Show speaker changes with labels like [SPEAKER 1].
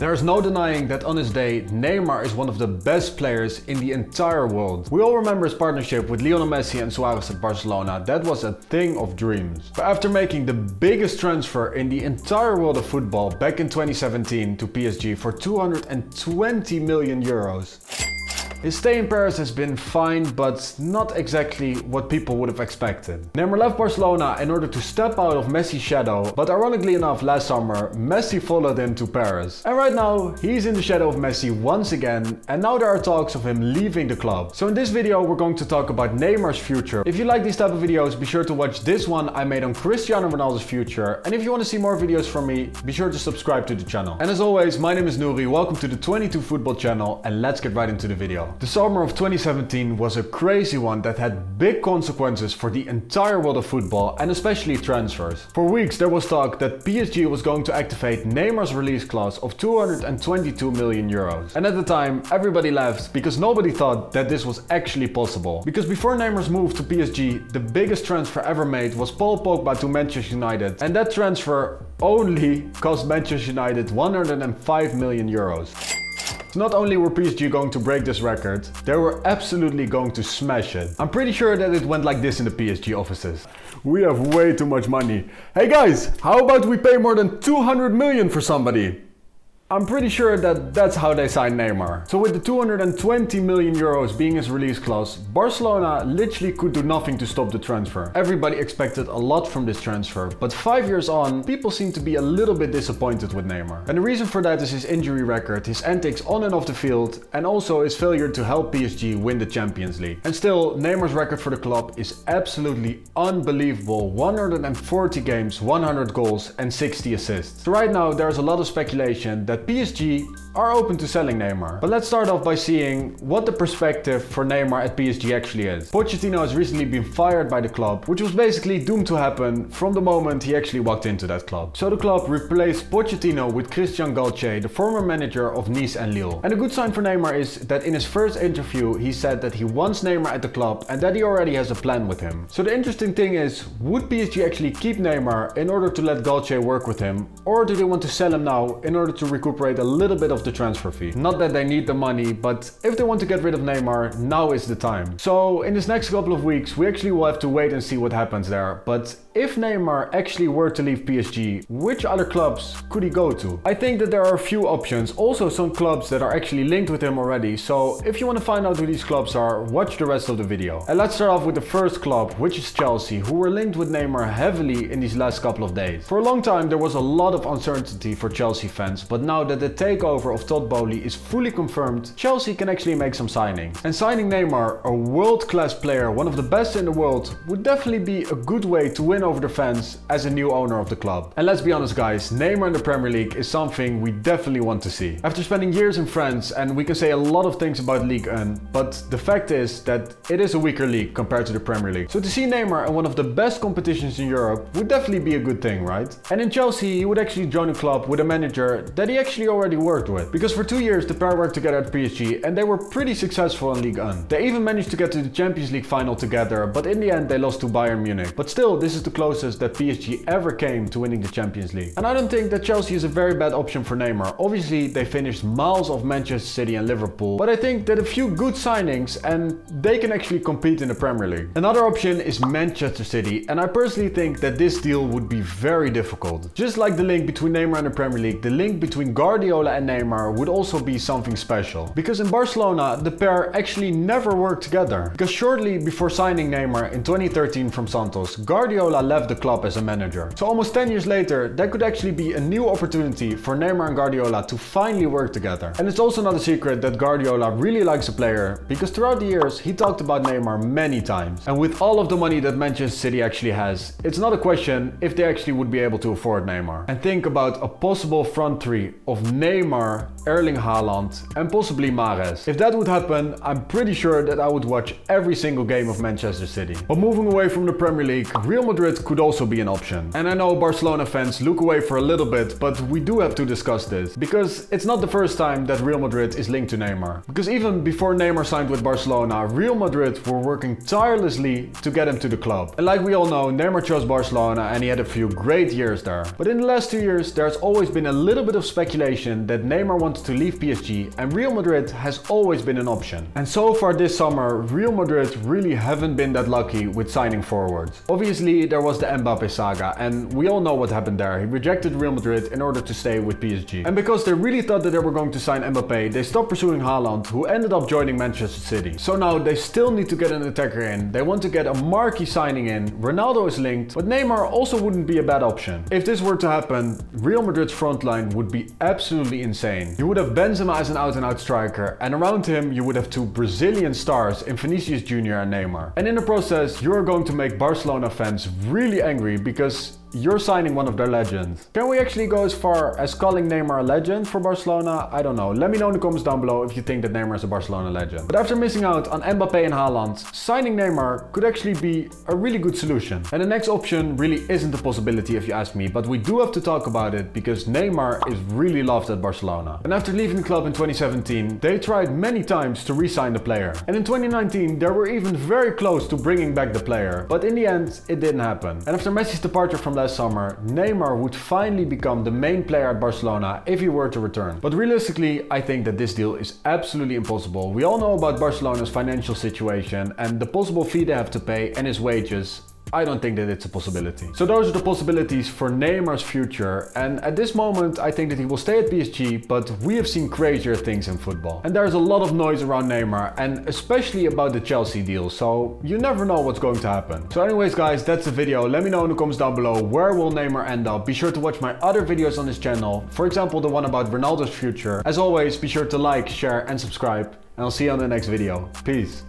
[SPEAKER 1] There's no denying that on his day, Neymar is one of the best players in the entire world. We all remember his partnership with Lionel Messi and Suarez at Barcelona. That was a thing of dreams. But after making the biggest transfer in the entire world of football back in 2017 to PSG for 220 million euros, his stay in Paris has been fine, but not exactly what people would have expected. Neymar left Barcelona in order to step out of Messi's shadow, but ironically enough, last summer, Messi followed him to Paris. And right now, he's in the shadow of Messi once again, and now there are talks of him leaving the club. So in this video, we're going to talk about Neymar's future. If you like these type of videos, be sure to watch this one I made on Cristiano Ronaldo's future. And if you want to see more videos from me, be sure to subscribe to the channel. And as always, my name is Nouri, welcome to the 22 Football channel, and let's get right into the video. The summer of 2017 was a crazy one that had big consequences for the entire world of football and especially transfers. For weeks there was talk that PSG was going to activate Neymar's release clause of 222 million euros. And at the time everybody laughed because nobody thought that this was actually possible. Because before Neymar's move to PSG, the biggest transfer ever made was Paul Pogba to Manchester United, and that transfer only cost Manchester United 105 million euros. So not only were PSG going to break this record, they were absolutely going to smash it. I'm pretty sure that it went like this in the PSG offices. We have way too much money. Hey guys, how about we pay more than 200 million for somebody? I'm pretty sure that that's how they signed Neymar. So with the 220 million euros being his release clause, Barcelona literally could do nothing to stop the transfer. Everybody expected a lot from this transfer, but 5 years on, people seem to be a little bit disappointed with Neymar. And the reason for that is his injury record, his antics on and off the field, and also his failure to help PSG win the Champions League. And still, Neymar's record for the club is absolutely unbelievable. 140 games, 100 goals and 60 assists. So right now, there's a lot of speculation that PSG are open to selling Neymar. But let's start off by seeing what the perspective for Neymar at PSG actually is. Pochettino has recently been fired by the club, which was basically doomed to happen from the moment he actually walked into that club. So the club replaced Pochettino with Galtier, the former manager of Nice and Lille. And a good sign for Neymar is that in his first interview he said that he wants Neymar at the club and that he already has a plan with him. So the interesting thing is, would PSG actually keep Neymar in order to let Galtier work with him, or do they want to sell him now in order to recuperate a little bit of the transfer fee? Not that they need the money, but if they want to get rid of Neymar, now is the time. So in this next couple of weeks, we actually will have to wait and see what happens there. But if Neymar actually were to leave PSG, which other clubs could he go to? I think that there are a few options, also some clubs that are actually linked with him already. So if you want to find out who these clubs are, watch the rest of the video. And let's start off with the first club, which is Chelsea, who were linked with Neymar heavily in these last couple of days. For a long time, there was a lot of uncertainty for Chelsea fans, but now that the takeover of Todd Bowley is fully confirmed, Chelsea can actually make some signings. And signing Neymar, a world-class player, one of the best in the world, would definitely be a good way to win over the fans as a new owner of the club. And let's be honest guys, Neymar in the Premier League is something we definitely want to see. After spending years in France, and we can say a lot of things about Ligue 1, but the fact is that it is a weaker league compared to the Premier League. So to see Neymar in one of the best competitions in Europe would definitely be a good thing, right? And in Chelsea, he would actually join a club with a manager that he actually already worked with. Because for 2 years the pair worked together at PSG and they were pretty successful in Ligue 1. They even managed to get to the Champions League final together, but in the end they lost to Bayern Munich. But still, this is the closest that PSG ever came to winning the Champions League. And I don't think that Chelsea is a very bad option for Neymar. Obviously they finished miles off Manchester City and Liverpool, but I think that a few good signings and they can actually compete in the Premier League. Another option is Manchester City, and I personally think that this deal would be very difficult. Just like the link between Neymar and the Premier League, the link between Guardiola and Neymar would also be something special. Because in Barcelona, the pair actually never worked together. Because shortly before signing Neymar in 2013 from Santos, Guardiola left the club as a manager. So almost 10 years later, that could actually be a new opportunity for Neymar and Guardiola to finally work together. And it's also not a secret that Guardiola really likes the player, because throughout the years he talked about Neymar many times. And with all of the money that Manchester City actually has, it's not a question if they actually would be able to afford Neymar. And think about a possible front three of Neymar, Erling Haaland and possibly Mahrez. If that would happen, I'm pretty sure that I would watch every single game of Manchester City. But moving away from the Premier League, Real Madrid Madrid could also be an option. And I know Barcelona fans look away for a little bit, but we do have to discuss this, because it's not the first time that Real Madrid is linked to Neymar. Because even before Neymar signed with Barcelona, Real Madrid were working tirelessly to get him to the club. And like we all know, Neymar chose Barcelona and he had a few great years there. But in the last 2 years, there's always been a little bit of speculation that Neymar wanted to leave PSG, and Real Madrid has always been an option. And so far this summer, Real Madrid really haven't been that lucky with signing forwards. Obviously, there was the Mbappe saga, and we all know what happened there. He rejected Real Madrid in order to stay with PSG. And because they really thought that they were going to sign Mbappe, they stopped pursuing Haaland, who ended up joining Manchester City. So now they still need to get an attacker in. They want to get a marquee signing in. Ronaldo is linked, but Neymar also wouldn't be a bad option. If this were to happen, Real Madrid's front line would be absolutely insane. You would have Benzema as an out-and-out striker, and around him you would have two Brazilian stars in Vinicius Jr. and Neymar. And in the process, you are going to make Barcelona fans really angry because you're signing one of their legends. Can we actually go as far as calling Neymar a legend for Barcelona? I don't know. Let me know in the comments down below if you think that Neymar is a Barcelona legend. But after missing out on Mbappe and Haaland, signing Neymar could actually be a really good solution. And the next option really isn't a possibility if you ask me, but we do have to talk about it because Neymar is really loved at Barcelona. And after leaving the club in 2017, they tried many times to re-sign the player. And in 2019, they were even very close to bringing back the player, but in the end, it didn't happen. And after Messi's departure from last summer, Neymar would finally become the main player at Barcelona if he were to return. But realistically, I think that this deal is absolutely impossible. We all know about Barcelona's financial situation and the possible fee they have to pay and his wages. I don't think that it's a possibility. So those are the possibilities for Neymar's future, and at this moment I think that he will stay at PSG, but we have seen crazier things in football. And there's a lot of noise around Neymar, and especially about the Chelsea deal, so you never know what's going to happen. So anyways guys, that's the video. Let me know in the comments down below, where will Neymar end up? Be sure to watch my other videos on this channel, for example the one about Ronaldo's future. As always, be sure to like, share and subscribe, and I'll see you on the next video. Peace.